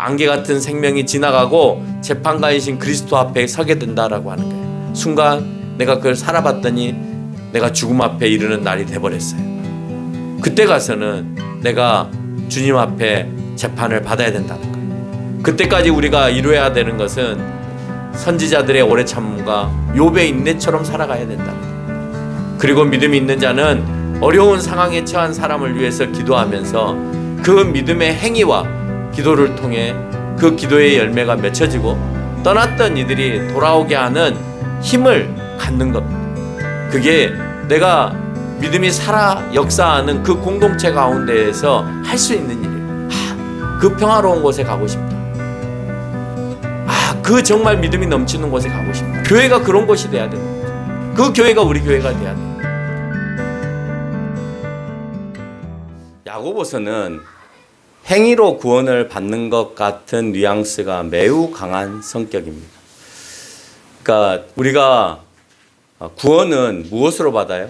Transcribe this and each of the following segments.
안개 같은 생명이 지나가고 재판관이신 그리스도 앞에 서게 된다라고 하는 거예요. 순간 내가 그걸 살아봤더니 내가 죽음 앞에 이르는 날이 돼버렸어요. 그때 가서는 내가 주님 앞에 재판을 받아야 된다는 거예요. 그때까지 우리가 이루어야 되는 것은 선지자들의 오래 참음과 욥의 인내처럼 살아가야 된다는 거예요. 그리고 믿음이 있는 자는 어려운 상황에 처한 사람을 위해서 기도하면서 그 믿음의 행위와 기도를 통해 그 기도의 열매가 맺혀지고 떠났던 이들이 돌아오게 하는 힘을 갖는 겁니다. 그게 내가 믿음이 살아 역사하는 그 공동체 가운데에서 할 수 있는 일이에요. 그 평화로운 곳에 가고 싶다. 그 정말 믿음이 넘치는 곳에 가고 싶다. 교회가 그런 곳이 돼야 되는 거죠. 그 교회가 우리 교회가 돼야 돼요. 야고보서는 행위로 구원을 받는 것 같은 뉘앙스가 매우 강한 성격입니다. 그러니까 우리가 구원은 무엇으로 받아요?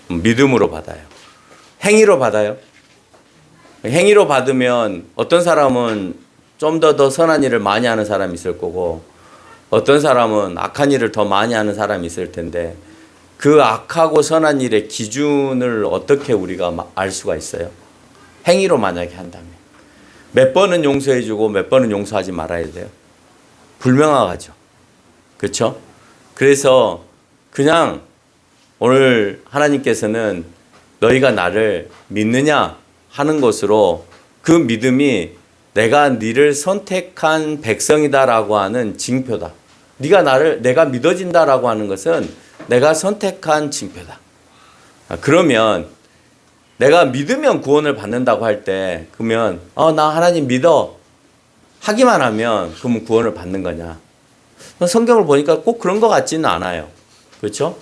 믿음으로 받아요. 행위로 받아요. 행위로 받으면 어떤 사람은 좀 더 선한 일을 많이 하는 사람이 있을 거고 어떤 사람은 악한 일을 더 많이 하는 사람이 있을 텐데 그 악하고 선한 일의 기준을 어떻게 우리가 알 수가 있어요? 행위로 만약에 한다면 몇 번은 용서해주고 몇 번은 용서하지 말아야 돼요. 불명확하죠. 그렇죠? 그래서 그냥 오늘 하나님께서는 너희가 나를 믿느냐 하는 것으로 그 믿음이 내가 너를 선택한 백성이다라고 하는 징표다. 내가 믿어진다라고 하는 것은 내가 선택한 징표다. 그러면 내가 믿으면 구원을 받는다고 할 때 그러면 나 하나님 믿어 하기만 하면 그러면 구원을 받는 거냐? 성경을 보니까 꼭 그런 것 같지는 않아요. 그렇죠?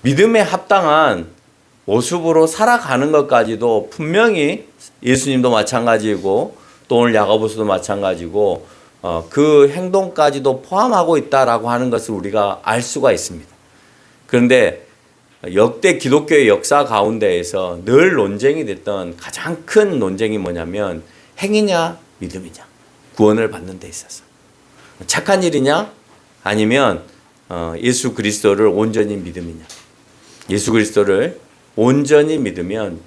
믿음에 합당한 모습으로 살아가는 것까지도 분명히 예수님도 마찬가지고 또 오늘 야고보서도 마찬가지고 그 행동까지도 포함하고 있다라고 하는 것을 우리가 알 수가 있습니다. 그런데 역대 기독교의 역사 가운데에서 늘 논쟁이 됐던 가장 큰 논쟁이 뭐냐면 행위냐 믿음이냐 구원을 받는 데 있어서 착한 일이냐 아니면 예수 그리스도를 온전히 믿음이냐. 예수 그리스도를 온전히 믿으면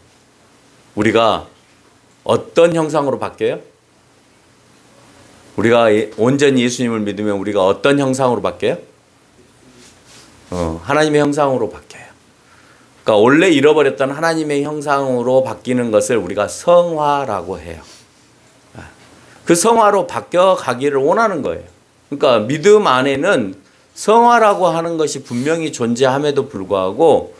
우리가 어떤 형상으로 바뀌어요? 우리가 온전히 예수님을 믿으면 우리가 어떤 형상으로 바뀌어요? 하나님의 형상으로 바뀌어요. 그러니까 원래 잃어버렸던 하나님의 형상으로 바뀌는 것을 우리가 성화라고 해요. 그 성화로 바뀌어 가기를 원하는 거예요. 그러니까 믿음 안에는 성화라고 하는 것이 분명히 존재함에도 불구하고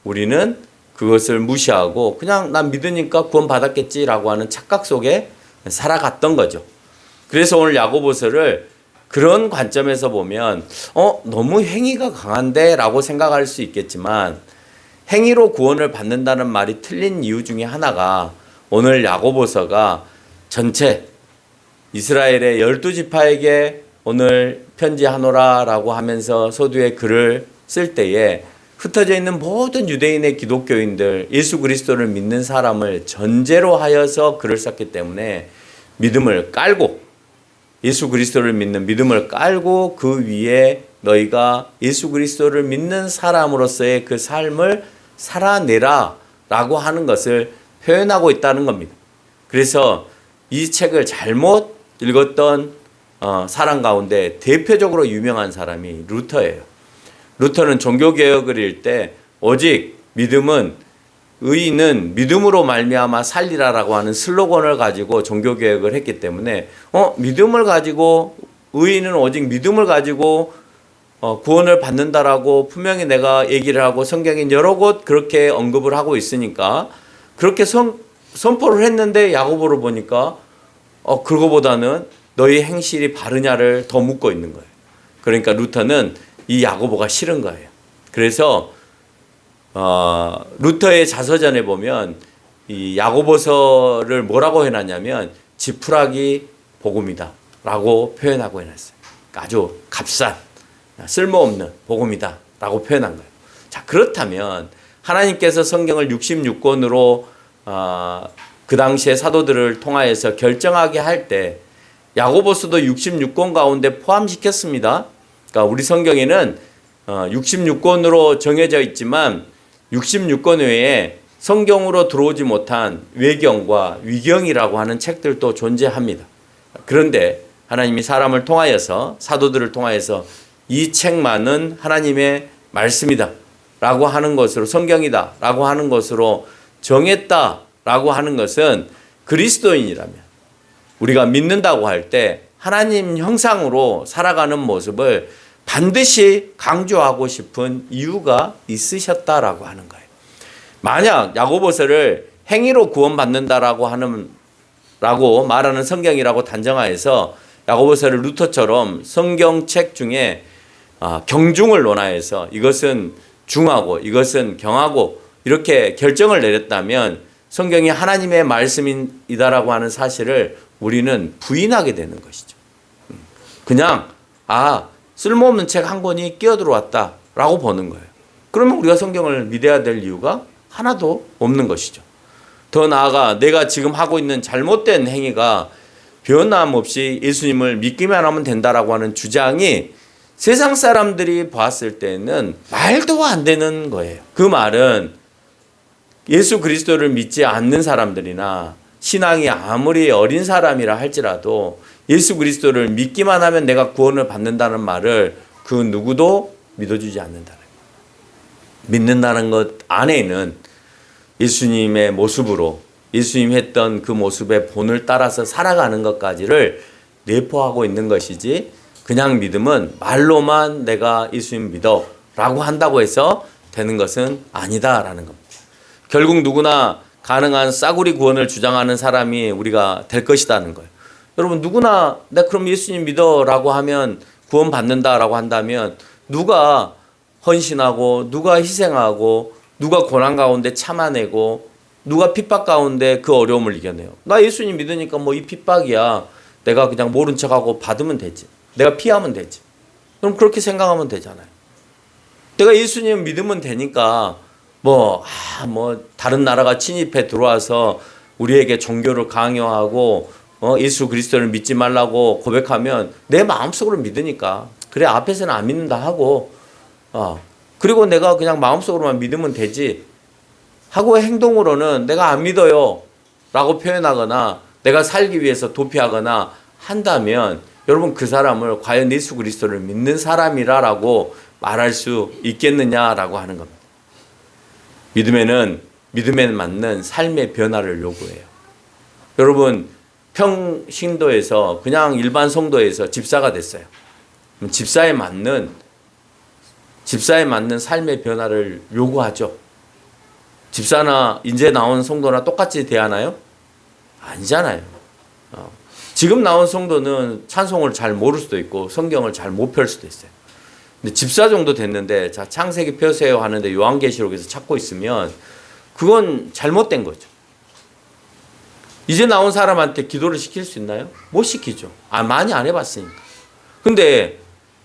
우리는 그것을 무시하고 그냥 난 믿으니까 구원 받았겠지라고 하는 착각 속에 살아갔던 거죠. 그래서 오늘 야고보서를 그런 관점에서 보면 너무 행위가 강한데 라고 생각할 수 있겠지만 행위로 구원을 받는다는 말이 틀린 이유 중에 하나가 오늘 야고보서가 전체 이스라엘의 12지파에게 오늘 편지하노라라고 하면서 서두에 글을 쓸 때에 흩어져 있는 모든 유대인의 기독교인들 예수 그리스도를 믿는 사람을 전제로 하여서 글을 썼기 때문에 믿음을 깔고 예수 그리스도를 믿는 믿음을 깔고 그 위에 너희가 예수 그리스도를 믿는 사람으로서의 그 삶을 살아내라 라고 하는 것을 표현하고 있다는 겁니다. 그래서 이 책을 잘못 읽었던 사람 가운데 대표적으로 유명한 사람이 루터예요. 루터는 종교개혁을 읽을 때 오직 의인은 믿음으로 말미암아 살리라라고 하는 슬로건을 가지고 종교개혁을 했기 때문에 믿음을 가지고 의인은 오직 믿음을 가지고 구원을 받는다라고 분명히 내가 얘기를 하고 성경에 여러 곳 그렇게 언급을 하고 있으니까 그렇게 선포를 했는데 야고보를 보니까 그거보다는 너희 행실이 바르냐를 더 묻고 있는 거예요. 그러니까 루터는 이 야고보가 싫은 거예요. 그래서 루터의 자서전에 보면 이 야고보서를 뭐라고 해놨냐면 지푸라기 복음이다 라고 표현하고 해놨어요. 그러니까 아주 값싼 쓸모없는 복음이다 라고 표현한 거예요. 자, 그렇다면 하나님께서 성경을 66권으로 그 당시에 사도들을 통하여서 결정하게 할 때 야고보서도 66권 가운데 포함시켰습니다. 그러니까 우리 성경에는 66권으로 정해져 있지만 66권 외에 성경으로 들어오지 못한 외경과 위경이라고 하는 책들도 존재합니다. 그런데 하나님이 사람을 통하여서, 사도들을 통하여서 이 책만은 하나님의 말씀이다 라고 하는 것으로, 성경이다 라고 하는 것으로 정했다 라고 하는 것은 그리스도인이라면, 우리가 믿는다고 할 때 하나님 형상으로 살아가는 모습을 반드시 강조하고 싶은 이유가 있으셨다라고 하는 거예요. 만약 야고보서를 행위로 구원받는다라고 말하는 성경이라고 단정하여서 야고보서를 루터처럼 성경책 중에 경중을 논하여서 이것은 중하고 이것은 경하고 이렇게 결정을 내렸다면 성경이 하나님의 말씀이다라고 하는 사실을 우리는 부인하게 되는 것이죠. 그냥 쓸모없는 책 한 권이 끼어들어왔다라고 보는 거예요. 그러면 우리가 성경을 믿어야 될 이유가 하나도 없는 것이죠. 더 나아가 내가 지금 하고 있는 잘못된 행위가 변함없이 예수님을 믿기만 하면 된다라고 하는 주장이 세상 사람들이 봤을 때는 말도 안 되는 거예요. 그 말은 예수 그리스도를 믿지 않는 사람들이나 신앙이 아무리 어린 사람이라 할지라도 예수 그리스도를 믿기만 하면 내가 구원을 받는다는 말을 그 누구도 믿어주지 않는다는 거예요. 믿는다는 것 안에는 예수님의 모습으로, 예수님 했던 그 모습의 본을 따라서 살아가는 것까지를 내포하고 있는 것이지, 그냥 믿음은 말로만 내가 예수님 믿어 라고 한다고 해서 되는 것은 아니다라는 겁니다. 결국 누구나 가능한 싸구리 구원을 주장하는 사람이 우리가 될 것이라는 거예요. 여러분, 누구나 내가 그럼 예수님 믿어 라고 하면 구원 받는다라고 한다면 누가 헌신하고 누가 희생하고 누가 고난 가운데 참아내고 누가 핍박 가운데 그 어려움을 이겨내요. 나 예수님 믿으니까 뭐 이 핍박이야, 내가 그냥 모른 척하고 받으면 되지, 내가 피하면 되지. 그럼 그렇게 생각하면 되잖아요. 내가 예수님 믿으면 되니까 다른 나라가 침입해 들어와서 우리에게 종교를 강요하고 예수 그리스도를 믿지 말라고 고백하면 내 마음속으로 믿으니까 그래, 앞에서는 안 믿는다 하고 그리고 내가 그냥 마음속으로만 믿으면 되지 하고 행동으로는 내가 안 믿어요 라고 표현하거나 내가 살기 위해서 도피하거나 한다면 여러분, 그 사람을 과연 예수 그리스도를 믿는 사람이라고 말할 수 있겠느냐라고 하는 겁니다. 믿음에 맞는 삶의 변화를 요구해요. 여러분, 평신도에서 그냥 일반 성도에서 집사가 됐어요. 집사에 맞는 삶의 변화를 요구하죠. 집사나 이제 나온 성도나 똑같이 대하나요? 아니잖아요. 지금 나온 성도는 찬송을 잘 모를 수도 있고 성경을 잘 못 펼 수도 있어요. 근데 집사 정도 됐는데 자, 창세기 펴세요 하는데 요한계시록에서 찾고 있으면 그건 잘못된 거죠. 이제 나온 사람한테 기도를 시킬 수 있나요? 못 시키죠. 많이 안 해봤으니까. 근데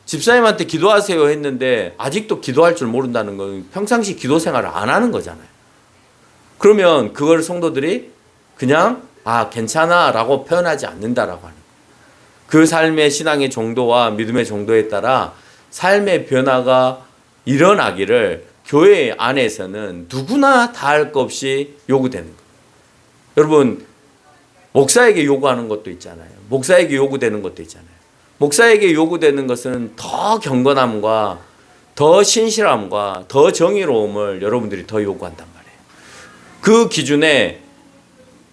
집사님한테 기도하세요 했는데 아직도 기도할 줄 모른다는 건 평상시 기도 생활을 안 하는 거잖아요. 그러면 그걸 성도들이 그냥 괜찮아 라고 표현하지 않는다라고 하는 거예요. 그 삶의 신앙의 정도와 믿음의 정도에 따라 삶의 변화가 일어나기를 교회 안에서는 누구나 다 할 것 없이 요구되는 거예요. 여러분, 목사에게 요구하는 것도 있잖아요. 목사에게 요구되는 것도 있잖아요. 목사에게 요구되는 것은 더 경건함과 더 신실함과 더 정의로움을 여러분들이 더 요구한단 말이에요. 그 기준에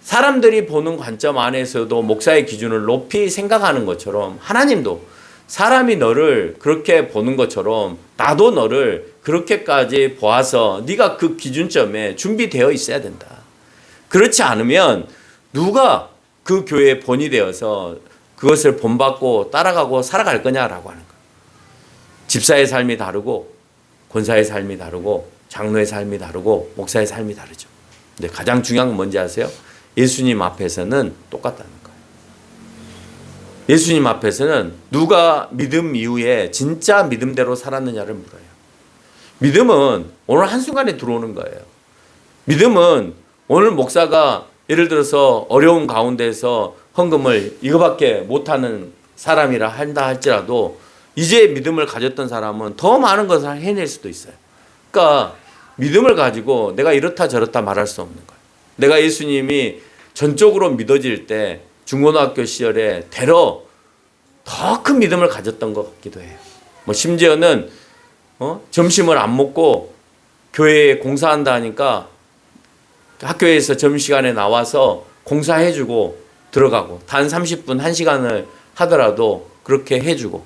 사람들이 보는 관점 안에서도 목사의 기준을 높이 생각하는 것처럼 하나님도 사람이 너를 그렇게 보는 것처럼 나도 너를 그렇게까지 보아서 네가 그 기준점에 준비되어 있어야 된다. 그렇지 않으면 누가 그 교회의 본이 되어서 그것을 본받고 따라가고 살아갈 거냐라고 하는 거예요. 집사의 삶이 다르고 권사의 삶이 다르고 장로의 삶이 다르고 목사의 삶이 다르죠. 근데 가장 중요한 건 뭔지 아세요? 예수님 앞에서는 똑같다는 거예요. 예수님 앞에서는 누가 믿음 이후에 진짜 믿음대로 살았느냐를 물어요. 믿음은 오늘 한순간에 들어오는 거예요. 믿음은 오늘 목사가 예를 들어서 어려운 가운데서 헌금을 이거밖에 못하는 사람이라 한다 할지라도 이제 믿음을 가졌던 사람은 더 많은 것을 해낼 수도 있어요. 그러니까 믿음을 가지고 내가 이렇다 저렇다 말할 수 없는 거예요. 내가 예수님이 전적으로 믿어질 때 중고등학교 시절에 대러 더 큰 믿음을 가졌던 것 같기도 해요. 뭐 심지어는 점심을 안 먹고 교회에 공사한다 하니까 학교에서 점심시간에 나와서 공사해주고 들어가고 단 30분 1시간을 하더라도 그렇게 해주고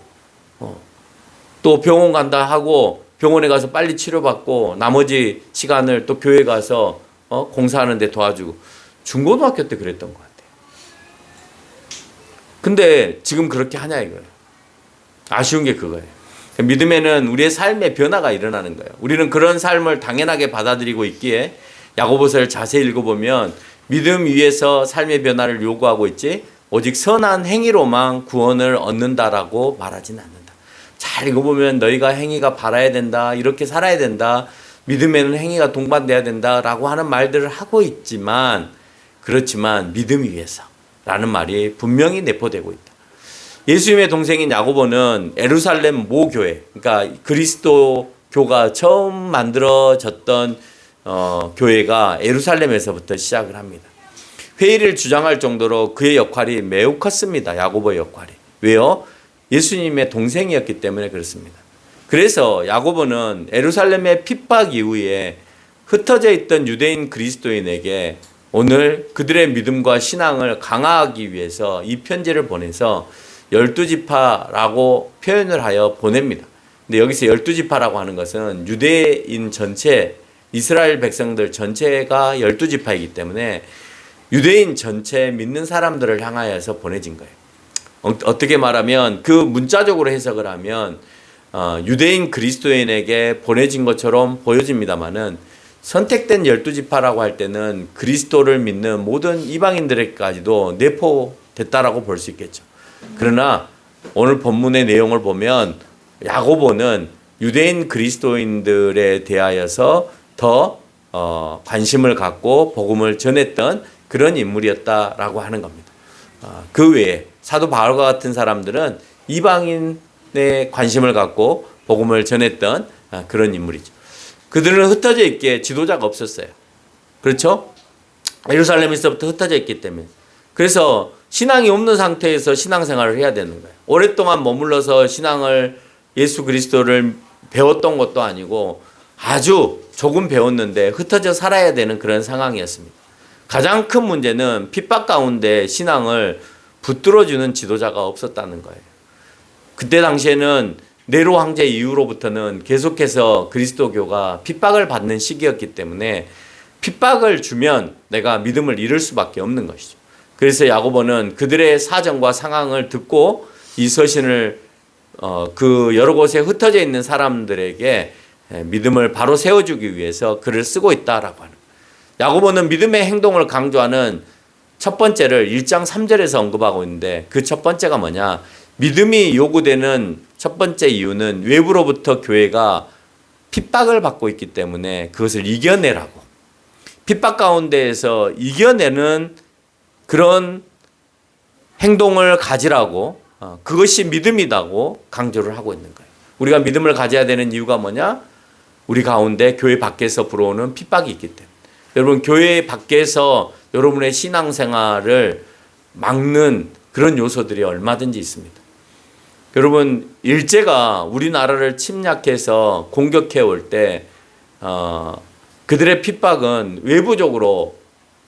또 병원 간다 하고 병원에 가서 빨리 치료받고 나머지 시간을 또 교회 가서 공사하는 데 도와주고 중고등학교 때 그랬던 것 같아요. 근데 지금 그렇게 하냐 이거예요. 아쉬운 게 그거예요. 믿음에는 우리의 삶의 변화가 일어나는 거예요. 우리는 그런 삶을 당연하게 받아들이고 있기에 야고보서를 자세히 읽어보면 믿음 위에서 삶의 변화를 요구하고 있지 오직 선한 행위로만 구원을 얻는다라고 말하진 않는다. 잘 읽어보면 너희가 행위가 바라야 된다. 이렇게 살아야 된다. 믿음에는 행위가 동반돼야 된다라고 하는 말들을 하고 있지만 그렇지만 믿음 위에서 라는 말이 분명히 내포되고 있다. 예수님의 동생인 야고보는 예루살렘 모교회, 그러니까 그리스도교가 처음 만들어졌던 교회가 예루살렘에서부터 시작을 합니다. 회의를 주장할 정도로 그의 역할이 매우 컸습니다. 야고보의 역할이. 왜요? 예수님의 동생이었기 때문에 그렇습니다. 그래서 야고보는 예루살렘의 핍박 이후에 흩어져 있던 유대인 그리스도인에게 오늘 그들의 믿음과 신앙을 강화하기 위해서 이 편지를 보내서 12지파라고 표현을 하여 보냅니다. 근데 여기서 12지파라고 하는 것은 유대인 전체, 이스라엘 백성들 전체가 12지파이기 때문에 유대인 전체 믿는 사람들을 향하여서 보내진 거예요. 어떻게 말하면 그 문자적으로 해석을 하면 유대인 그리스도인에게 보내진 것처럼 보여집니다만은 선택된 12지파라고 할 때는 그리스도를 믿는 모든 이방인들에게까지도 내포됐다라고 볼 수 있겠죠. 그러나 오늘 본문의 내용을 보면 야고보는 유대인 그리스도인들에 대하여서 더 관심을 갖고 복음을 전했던 그런 인물이었다라고 하는 겁니다. 그 외에 사도 바울과 같은 사람들은 이방인에 관심을 갖고 복음을 전했던 그런 인물이죠. 그들은 흩어져 있기에 지도자가 없었어요. 그렇죠? 예루살렘에서부터 흩어져 있기 때문에. 그래서 신앙이 없는 상태에서 신앙생활을 해야 되는 거예요. 오랫동안 머물러서 신앙을 예수 그리스도를 배웠던 것도 아니고 아주 조금 배웠는데 흩어져 살아야 되는 그런 상황이었습니다. 가장 큰 문제는 핍박 가운데 신앙을 붙들어주는 지도자가 없었다는 거예요. 그때 당시에는 네로 황제 이후로부터는 계속해서 그리스도교가 핍박을 받는 시기였기 때문에 핍박을 주면 내가 믿음을 잃을 수밖에 없는 것이죠. 그래서 야고보는 그들의 사정과 상황을 듣고 이 서신을 그 여러 곳에 흩어져 있는 사람들에게 믿음을 바로 세워주기 위해서 글을 쓰고 있다라고 하는. 야고보는 믿음의 행동을 강조하는 첫 번째를 1장 3절에서 언급하고 있는데 그 첫 번째가 뭐냐? 믿음이 요구되는 첫 번째 이유는 외부로부터 교회가 핍박을 받고 있기 때문에 그것을 이겨내라고. 핍박 가운데에서 이겨내는 그런 행동을 가지라고 그것이 믿음이라고 강조를 하고 있는 거예요. 우리가 믿음을 가져야 되는 이유가 뭐냐? 우리 가운데 교회 밖에서 불어오는 핍박이 있기 때문에. 여러분 교회 밖에서 여러분의 신앙생활을 막는 그런 요소들이 얼마든지 있습니다. 여러분 일제가 우리나라를 침략해서 공격해 올 때 그들의 핍박은 외부적으로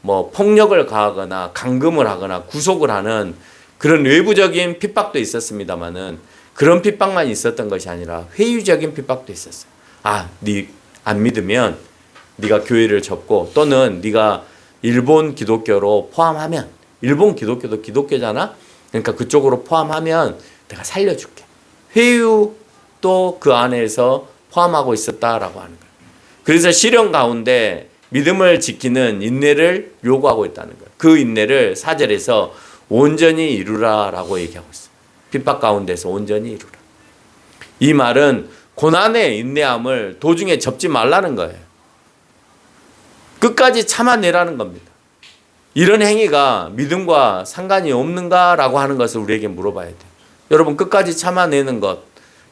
뭐 폭력을 가하거나 감금을 하거나 구속을 하는 그런 외부적인 핍박도 있었습니다만은 그런 핍박만 있었던 것이 아니라 회유적인 핍박도 있었어요. 네 안 믿으면 네가 교회를 접고 또는 네가 일본 기독교로 포함하면 일본 기독교도 기독교잖아. 그러니까 그쪽으로 포함하면 내가 살려줄게. 회유도 그 안에서 포함하고 있었다라고 하는 거예요. 그래서 시련 가운데 믿음을 지키는 인내를 요구하고 있다는 거예요. 그 인내를 4절에서 온전히 이루라라고 얘기하고 있어요. 핍박 가운데서 온전히 이루라. 이 말은 고난의 인내함을 도중에 접지 말라는 거예요. 끝까지 참아내라는 겁니다. 이런 행위가 믿음과 상관이 없는가라고 하는 것을 우리에게 물어봐야 돼요. 여러분, 끝까지 참아내는 것,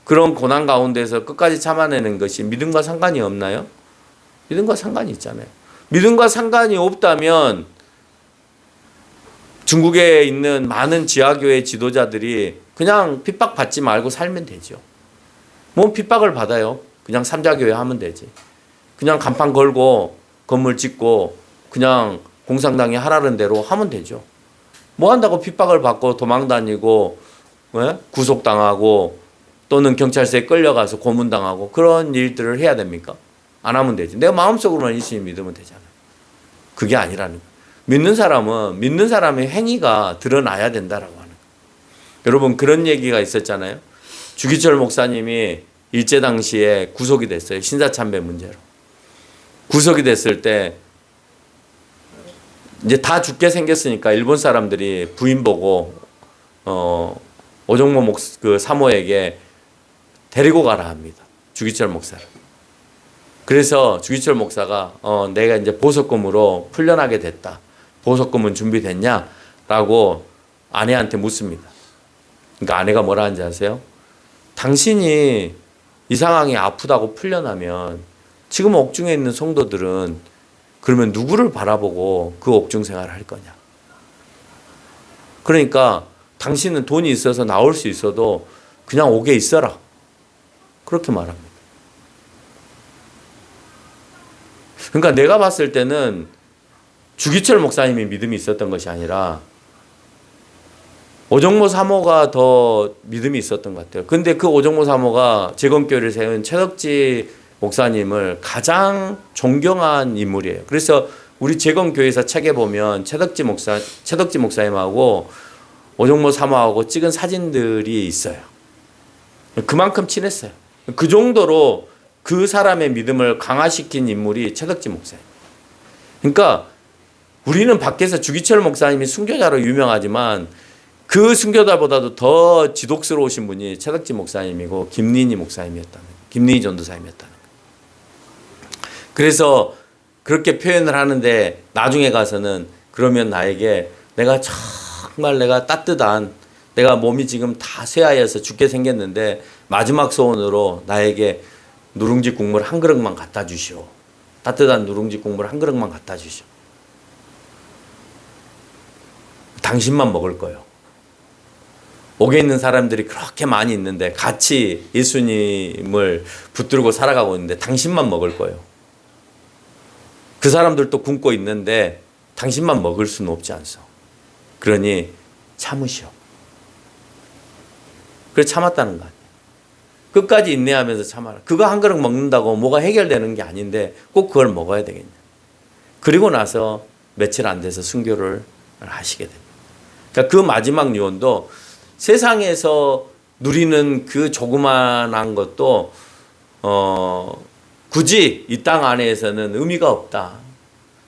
그런 고난 가운데서 끝까지 참아내는 것이 믿음과 상관이 없나요? 믿음과 상관이 있잖아요. 믿음과 상관이 없다면 중국에 있는 많은 지하교회 지도자들이 그냥 핍박받지 말고 살면 되죠. 뭐 핍박을 받아요. 그냥 삼자교회 하면 되지. 그냥 간판 걸고 건물 짓고 그냥 공산당이 하라는 대로 하면 되죠. 뭐 한다고 핍박을 받고 도망다니고 구속당하고 또는 경찰서에 끌려가서 고문당하고 그런 일들을 해야 됩니까? 안 하면 되지. 내가 마음속으로만 예수님 믿으면 되잖아요. 그게 아니라는 거예요. 믿는 사람은 믿는 사람의 행위가 드러나야 된다라고 하는 거예요. 여러분, 그런 얘기가 있었잖아요. 주기철 목사님이 일제 당시에 구속이 됐어요. 신사참배 문제로. 구속이 됐을 때 이제 다 죽게 생겼으니까 일본 사람들이 부인 보고 오종모 그 사모에게 데리고 가라 합니다. 주기철 목사를. 그래서 주기철 목사가 내가 이제 보석금으로 풀려나게 됐다. 보석금은 준비됐냐? 라고 아내한테 묻습니다. 그러니까 아내가 뭐라 하는지 아세요? 당신이 이 상황이 아프다고 풀려나면 지금 옥중에 있는 성도들은 그러면 누구를 바라보고 그 옥중 생활을 할 거냐? 그러니까 당신은 돈이 있어서 나올 수 있어도 그냥 옥에 있어라. 그렇게 말합니다. 그러니까 내가 봤을 때는 주기철 목사님이 믿음이 있었던 것이 아니라 오정모 사모가 더 믿음이 있었던 것 같아요. 근데 그 오정모 사모가 재건교회를 세운 최덕지 목사님을 가장 존경한 인물이에요. 그래서 우리 재건교회에서 책에 보면 최덕지 목사님하고 오정모 사모하고 찍은 사진들이 있어요. 그만큼 친했어요. 그 정도로 그 사람의 믿음을 강화시킨 인물이 최덕지 목사님. 그러니까 우리는 밖에서 주기철 목사님이 순교자로 유명하지만 그 순교자보다도 더 지독스러우신 분이 최덕지 목사님이고 김린희 목사님이었다는 거예요. 김린희 전도사님이었다는 거예요. 그래서 그렇게 표현을 하는데 나중에 가서는 그러면 나에게 내가 정말 내가 따뜻한 내가 몸이 지금 다 쇠하여서 죽게 생겼는데 마지막 소원으로 나에게 누룽지 국물 한 그릇만 갖다 주시오. 따뜻한 누룽지 국물 한 그릇만 갖다 주시오. 당신만 먹을 거요. 옥에 있는 사람들이 그렇게 많이 있는데 같이 예수님을 붙들고 살아가고 있는데 당신만 먹을 거예요. 그 사람들도 굶고 있는데 당신만 먹을 수는 없지 않소. 그러니 참으시오. 그래서 참았다는 거 아니에요. 끝까지 인내하면서 참아라. 그거 한 그릇 먹는다고 뭐가 해결되는 게 아닌데 꼭 그걸 먹어야 되겠냐. 그리고 나서 며칠 안 돼서 순교를 하시게 됩니다. 그러니까 그 마지막 유언도 세상에서 누리는 그 조그만한 것도 굳이 이 땅 안에서는 의미가 없다.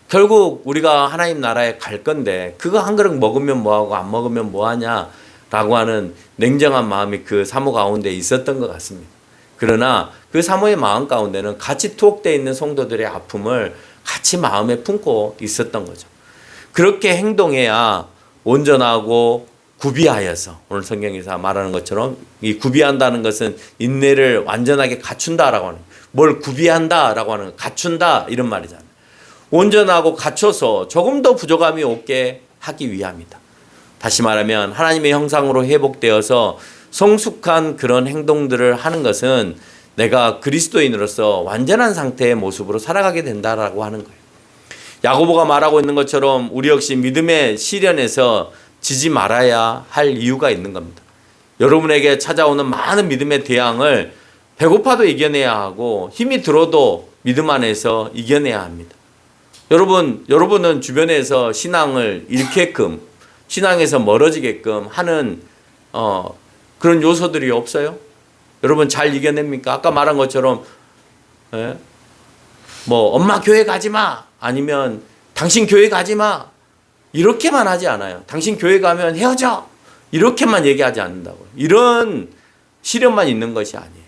결국 우리가 하나님 나라에 갈 건데 그거 한 그릇 먹으면 뭐하고 안 먹으면 뭐하냐라고 하는 냉정한 마음이 그 사모 가운데 있었던 것 같습니다. 그러나 그 사모의 마음 가운데는 같이 투옥되어 있는 성도들의 아픔을 같이 마음에 품고 있었던 거죠. 그렇게 행동해야 온전하고 구비하여서 오늘 성경에서 말하는 것처럼 이 구비한다는 것은 인내를 완전하게 갖춘다라고 하는 뭘 구비한다라고 하는 갖춘다 이런 말이잖아요. 온전하고 갖춰서 조금 더 부족함이 없게 하기 위함이다. 다시 말하면 하나님의 형상으로 회복되어서 성숙한 그런 행동들을 하는 것은 내가 그리스도인으로서 완전한 상태의 모습으로 살아가게 된다라고 하는 거예요. 야고보가 말하고 있는 것처럼 우리 역시 믿음의 시련에서 지지 말아야 할 이유가 있는 겁니다. 여러분에게 찾아오는 많은 믿음의 대항을 배고파도 이겨내야 하고 힘이 들어도 믿음 안에서 이겨내야 합니다. 여러분은 주변에서 신앙을 잃게끔 신앙에서 멀어지게끔 하는 그런 요소들이 없어요? 여러분 잘 이겨냅니까? 아까 말한 것처럼 뭐 엄마 교회 가지 마 아니면 당신 교회 가지 마 이렇게만 하지 않아요. 당신 교회 가면 헤어져 이렇게만 얘기하지 않는다고요. 이런 시련만 있는 것이 아니에요.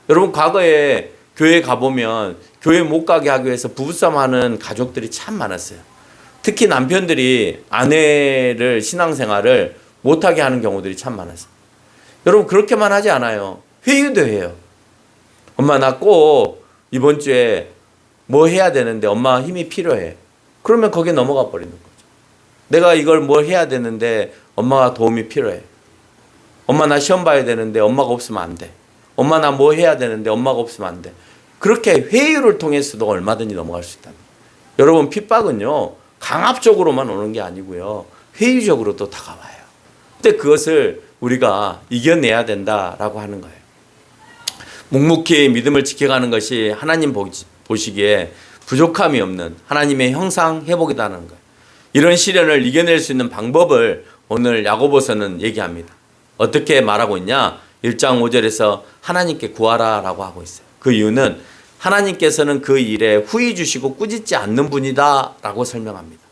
여러분 과거에 교회 가보면 교회 못 가게 하기 위해서 부부싸움 하는 가족들이 참 많았어요. 특히 남편들이 아내를 신앙생활을 못하게 하는 경우들이 참 많았어요. 여러분 그렇게만 하지 않아요. 회유도 해요. 엄마 나 꼭 이번 주에 뭐 해야 되는데 엄마 힘이 필요해. 그러면 거기에 넘어가 버리는 거죠. 내가 이걸 뭘 해야 되는데 엄마가 도움이 필요해. 엄마 나 시험 봐야 되는데 엄마가 없으면 안 돼. 엄마 나 뭐 해야 되는데 엄마가 없으면 안 돼. 그렇게 회유를 통해서도 얼마든지 넘어갈 수 있다. 여러분 핍박은요 강압적으로만 오는 게 아니고요 회유적으로도 다가와요. 근데 그것을 우리가 이겨내야 된다라고 하는 거예요. 묵묵히 믿음을 지켜가는 것이 하나님 보시기에 부족함이 없는 하나님의 형상 회복이라는 거예요. 이런 시련을 이겨낼 수 있는 방법을 오늘 야고보서는 얘기합니다. 어떻게 말하고 있냐? 1장 5절에서 하나님께 구하라라고 하고 있어요. 그 이유는 하나님께서는 그 일에 후히 주시고 꾸짖지 않는 분이다 라고 설명합니다.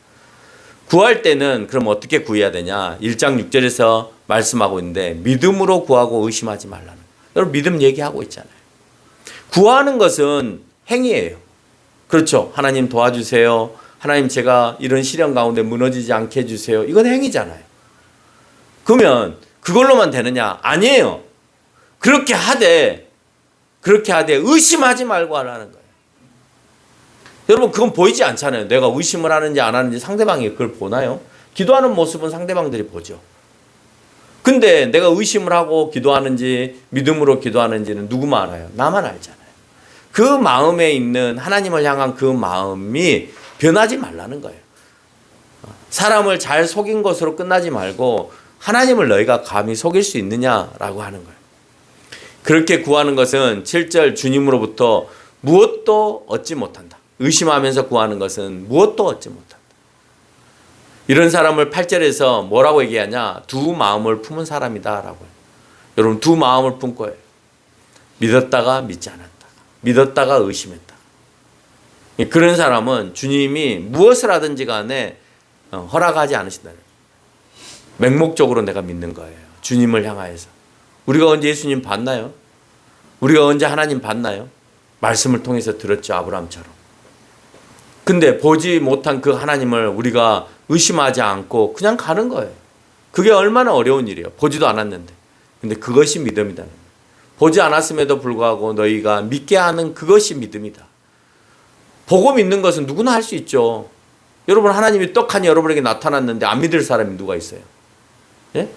구할 때는 그럼 어떻게 구해야 되냐? 1장 6절에서 말씀하고 있는데 믿음으로 구하고 의심하지 말라는 거예요. 여러분 믿음 얘기하고 있잖아요. 구하는 것은 행위예요. 그렇죠. 하나님 도와주세요. 하나님 제가 이런 시련 가운데 무너지지 않게 해주세요. 이건 행위잖아요. 그러면 그걸로만 되느냐? 아니에요. 그렇게 하되 의심하지 말고 하라는 거예요. 여러분 그건 보이지 않잖아요. 내가 의심을 하는지 안 하는지 상대방이 그걸 보나요? 기도하는 모습은 상대방들이 보죠. 근데 내가 의심을 하고 기도하는지 믿음으로 기도하는지는 누구만 알아요? 나만 알잖아요. 그 마음에 있는 하나님을 향한 그 마음이 변하지 말라는 거예요. 사람을 잘 속인 것으로 끝나지 말고 하나님을 너희가 감히 속일 수 있느냐라고 하는 거예요. 그렇게 구하는 것은 7절 주님으로부터 무엇도 얻지 못한다. 의심하면서 구하는 것은 무엇도 얻지 못한다. 이런 사람을 8절에서 뭐라고 얘기하냐? 두 마음을 품은 사람이다 라고 해요. 여러분 두 마음을 품은 거예요. 믿었다가 믿지 않았다. 믿었다가 의심했다. 그런 사람은 주님이 무엇을 하든지 간에 허락하지 않으신다는 거예요. 맹목적으로 내가 믿는 거예요. 주님을 향하여서. 우리가 언제 예수님 봤나요? 우리가 언제 하나님 봤나요? 말씀을 통해서 들었죠. 아브라함처럼. 근데 보지 못한 그 하나님을 우리가 의심하지 않고 그냥 가는 거예요. 그게 얼마나 어려운 일이에요. 보지도 않았는데. 근데 그것이 믿음이다. 보지 않았음에도 불구하고 너희가 믿게 하는 그것이 믿음이다. 보고 믿는 것은 누구나 할 수 있죠. 여러분 하나님이 떡하니 여러분에게 나타났는데 안 믿을 사람이 누가 있어요? 예?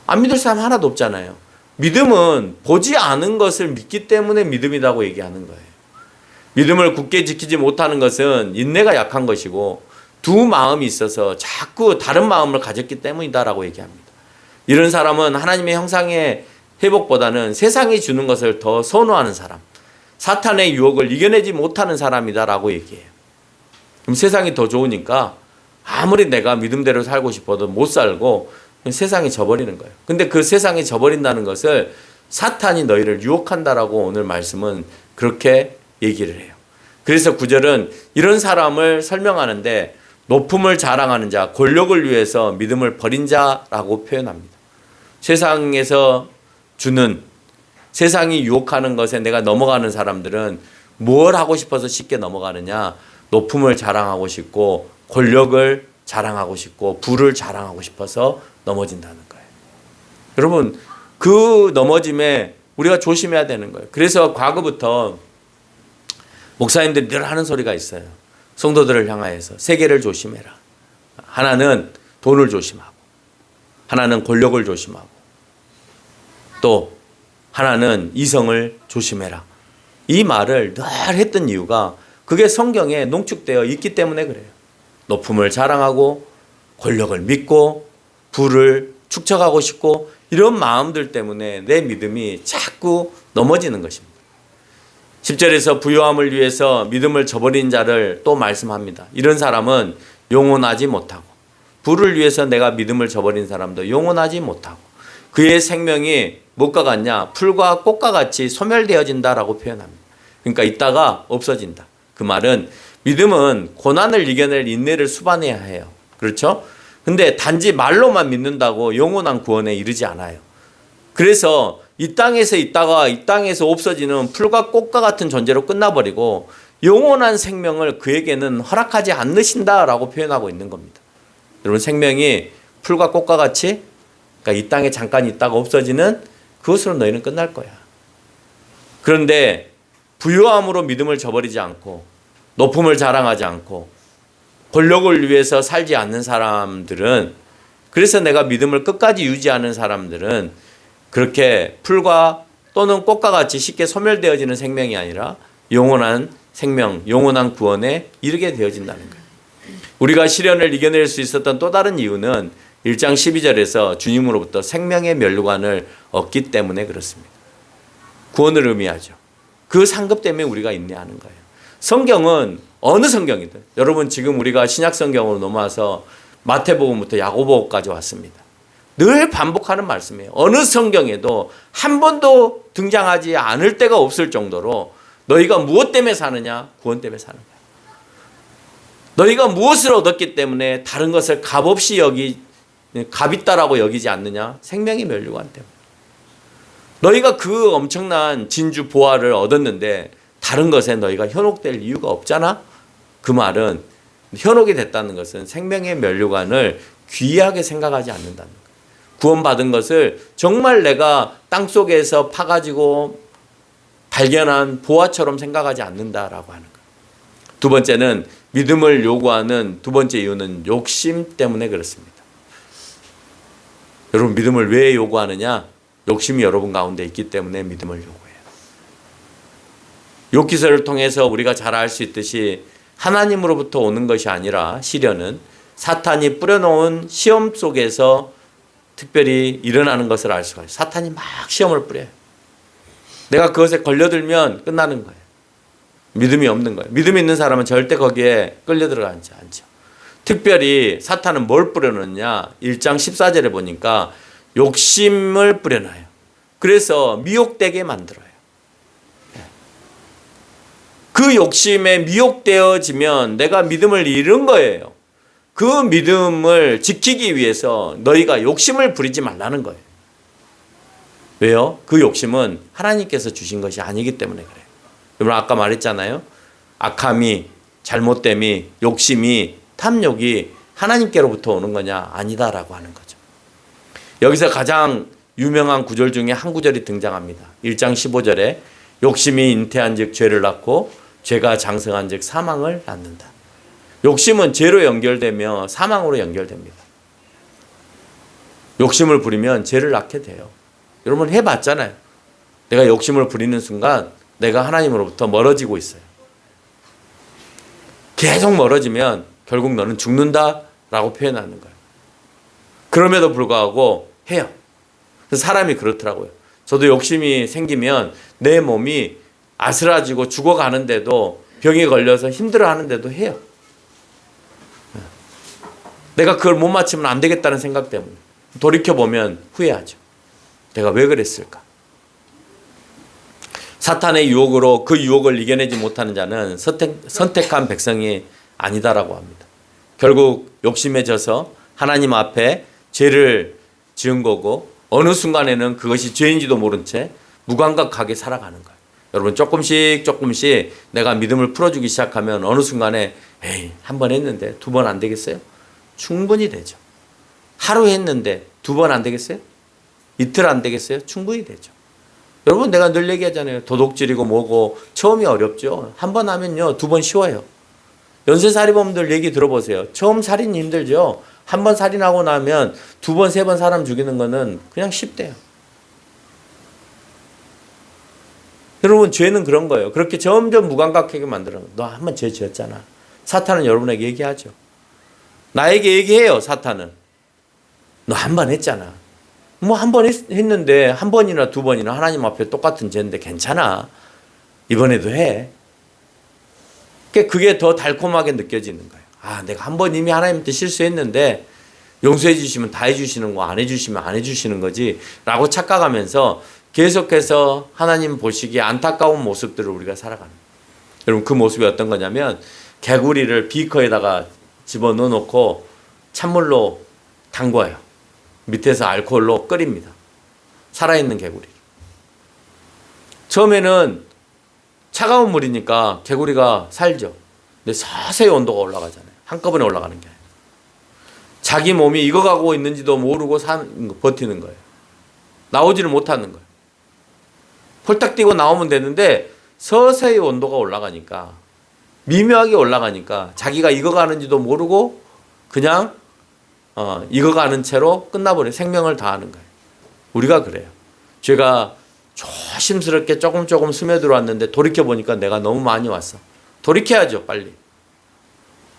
안 믿을 사람 하나도 없잖아요. 믿음은 보지 않은 것을 믿기 때문에 믿음이라고 얘기하는 거예요. 믿음을 굳게 지키지 못하는 것은 인내가 약한 것이고 두 마음이 있어서 자꾸 다른 마음을 가졌기 때문이다라고 얘기합니다. 이런 사람은 하나님의 형상의 회복보다는 세상이 주는 것을 더 선호하는 사람, 사탄의 유혹을 이겨내지 못하는 사람이다라고 얘기해요. 그럼 세상이 더 좋으니까 아무리 내가 믿음대로 살고 싶어도 못 살고 세상이 져버리는 거예요. 근데 그 세상이 져버린다는 것을 사탄이 너희를 유혹한다라고 오늘 말씀은 그렇게 얘기를 해요. 그래서 9절은 이런 사람을 설명하는데 높음을 자랑하는 자, 권력을 위해서 믿음을 버린 자라고 표현합니다. 세상에서 주는, 세상이 유혹하는 것에 내가 넘어가는 사람들은 뭘 하고 싶어서 쉽게 넘어가느냐? 높음을 자랑하고 싶고 권력을 자랑하고 싶고 부를 자랑하고 싶어서 넘어진다는 거예요. 여러분 그 넘어짐에 우리가 조심해야 되는 거예요. 그래서 과거부터 목사님들이 늘 하는 소리가 있어요. 성도들을 향하여서 세 개를 조심해라. 하나는 돈을 조심하고, 하나는 권력을 조심하고, 또 하나는 이성을 조심해라. 이 말을 늘 했던 이유가 그게 성경에 농축되어 있기 때문에 그래요. 높음을 자랑하고 권력을 믿고 부를 축적하고 싶고 이런 마음들 때문에 내 믿음이 자꾸 넘어지는 것입니다. 10절에서 부요함을 위해서 믿음을 저버린 자를 또 말씀합니다. 이런 사람은 영원하지 못하고 부를 위해서 내가 믿음을 저버린 사람도 영원하지 못하고 그의 생명이 무엇과 같냐? 풀과 꽃과 같이 소멸되어진다라고 표현합니다. 그러니까 있다가 없어진다. 그 말은 믿음은 고난을 이겨낼 인내를 수반해야 해요. 그렇죠? 근데 단지 말로만 믿는다고 영원한 구원에 이르지 않아요. 그래서 이 땅에서 있다가 이 땅에서 없어지는 풀과 꽃과 같은 존재로 끝나버리고 영원한 생명을 그에게는 허락하지 않으신다라고 표현하고 있는 겁니다. 여러분, 생명이 풀과 꽃과 같이 그러니까 이 땅에 잠깐 있다가 없어지는 그것으로 너희는 끝날 거야. 그런데 부유함으로 믿음을 저버리지 않고 높음을 자랑하지 않고 권력을 위해서 살지 않는 사람들은, 그래서 내가 믿음을 끝까지 유지하는 사람들은 그렇게 풀과 또는 꽃과 같이 쉽게 소멸되어지는 생명이 아니라 영원한 생명, 영원한 구원에 이르게 되어진다는 거예요. 우리가 시련을 이겨낼 수 있었던 또 다른 이유는 1장 12절에서 주님으로부터 생명의 면류관을 얻기 때문에 그렇습니다. 구원을 의미하죠. 그 상급 때문에 우리가 인내하는 거예요. 성경은 어느 성경이든, 여러분 지금 우리가 신약 성경으로 넘어와서 마태복음부터 야고보까지 왔습니다. 늘 반복하는 말씀이에요. 어느 성경에도 한 번도 등장하지 않을 때가 없을 정도로 너희가 무엇 때문에 사느냐? 구원 때문에 사는 거야. 너희가 무엇을 얻었기 때문에 다른 것을 값없이 값있다라고 여기지 않느냐? 생명의 면류관 때문에. 너희가 그 엄청난 진주 보화를 얻었는데 다른 것에 너희가 현혹될 이유가 없잖아? 그 말은 현혹이 됐다는 것은 생명의 면류관을 귀하게 생각하지 않는다는 거예요. 구원받은 것을 정말 내가 땅속에서 파가지고 발견한 보화처럼 생각하지 않는다라고 하는 거예요. 두 번째는 믿음을 요구하는 두 번째 이유는 욕심 때문에 그렇습니다. 여러분, 믿음을 왜 요구하느냐? 욕심이 여러분 가운데 있기 때문에 믿음을 요구해요. 욥기서를 통해서 우리가 잘 알 수 있듯이 하나님으로부터 오는 것이 아니라 시련은 사탄이 뿌려놓은 시험 속에서 특별히 일어나는 것을 알 수가 있어요. 사탄이 막 시험을 뿌려요. 내가 그것에 걸려들면 끝나는 거예요. 믿음이 없는 거예요. 믿음이 있는 사람은 절대 거기에 끌려 들어가지 않죠. 특별히 사탄은 뭘 뿌려놓느냐? 1장 14절에 보니까 욕심을 뿌려놔요. 그래서 미혹되게 만들어요. 그 욕심에 미혹되어지면 내가 믿음을 잃은 거예요. 그 믿음을 지키기 위해서 너희가 욕심을 부리지 말라는 거예요. 왜요? 그 욕심은 하나님께서 주신 것이 아니기 때문에 그래요. 여러분, 아까 말했잖아요. 악함이, 잘못됨이, 욕심이, 탐욕이 하나님께로부터 오는 거냐? 아니다라고 하는 거죠. 여기서 가장 유명한 구절 중에 한 구절이 등장합니다. 1장 15절에 욕심이 잉태한 즉 죄를 낳고 죄가 장성한 즉 사망을 낳는다. 욕심은 죄로 연결되며 사망으로 연결됩니다. 욕심을 부리면 죄를 낳게 돼요. 여러분 해봤잖아요. 내가 욕심을 부리는 순간 내가 하나님으로부터 멀어지고 있어요. 계속 멀어지면 결국 너는 죽는다라고 표현하는 거예요. 그럼에도 불구하고 해요. 사람이 그렇더라고요. 저도 욕심이 생기면 내 몸이 아스라지고 죽어가는데도 병에 걸려서 힘들어하는데도 해요. 내가 그걸 못 맞추면 안 되겠다는 생각 때문에. 돌이켜보면 후회하죠. 내가 왜 그랬을까? 사탄의 유혹으로 그 유혹을 이겨내지 못하는 자는 선택한 백성이 아니다라고 합니다. 결국 욕심에 져서 하나님 앞에 죄를 지은 거고 어느 순간에는 그것이 죄인지도 모른 채 무감각하게 살아가는 거예요. 여러분 조금씩 내가 믿음을 풀어주기 시작하면 어느 순간에 에이, 한 번 했는데 두 번 안 되겠어요? 충분히 되죠. 하루 했는데 두 번 안 되겠어요? 이틀 안 되겠어요? 충분히 되죠. 여러분 내가 늘 얘기하잖아요. 도둑질이고 뭐고 처음이 어렵죠. 한 번 하면요 두 번 쉬워요. 연쇄살인범들 얘기 들어보세요. 처음 살인 힘들죠. 한 번 살인하고 나면 두 번, 세 번 사람 죽이는 거는 그냥 쉽대요. 여러분 죄는 그런 거예요. 그렇게 점점 무감각하게 만들어요. 너 한 번 죄 지었잖아. 사탄은 여러분에게 얘기하죠. 나에게 얘기해요. 사탄은. 너 한 번 했잖아. 뭐 한 번 했는데 한 번이나 두 번이나 하나님 앞에 똑같은 죄인데 괜찮아. 이번에도 해. 그게 더 달콤하게 느껴지는 거예요. 아, 내가 한 번 이미 하나님한테 실수했는데 용서해 주시면 다 해주시는 거, 안 해주시면 안 해주시는 거지 라고 착각하면서 계속해서 하나님 보시기에 안타까운 모습들을 우리가 살아가는 거예요. 여러분 그 모습이 어떤 거냐면 개구리를 비커에다가 집어넣어 놓고 찬물로 담궈요. 밑에서 알코올로 끓입니다. 살아있는 개구리. 처음에는 차가운 물이니까 개구리가 살죠. 근데 서서히 온도가 올라가잖아요. 한꺼번에 올라가는 게 아니라. 자기 몸이 익어가고 있는지도 모르고 버티는 거예요. 나오지를 못하는 거예요. 폴딱 뛰고 나오면 되는데 서서히 온도가 올라가니까, 미묘하게 올라가니까 자기가 익어가는지도 모르고 그냥 익어가는 채로 끝나버려요. 생명을 다하는 거예요. 우리가 그래요. 죄가 조심스럽게 조금 스며들어왔는데 돌이켜보니까 내가 너무 많이 왔어. 돌이켜야죠, 빨리.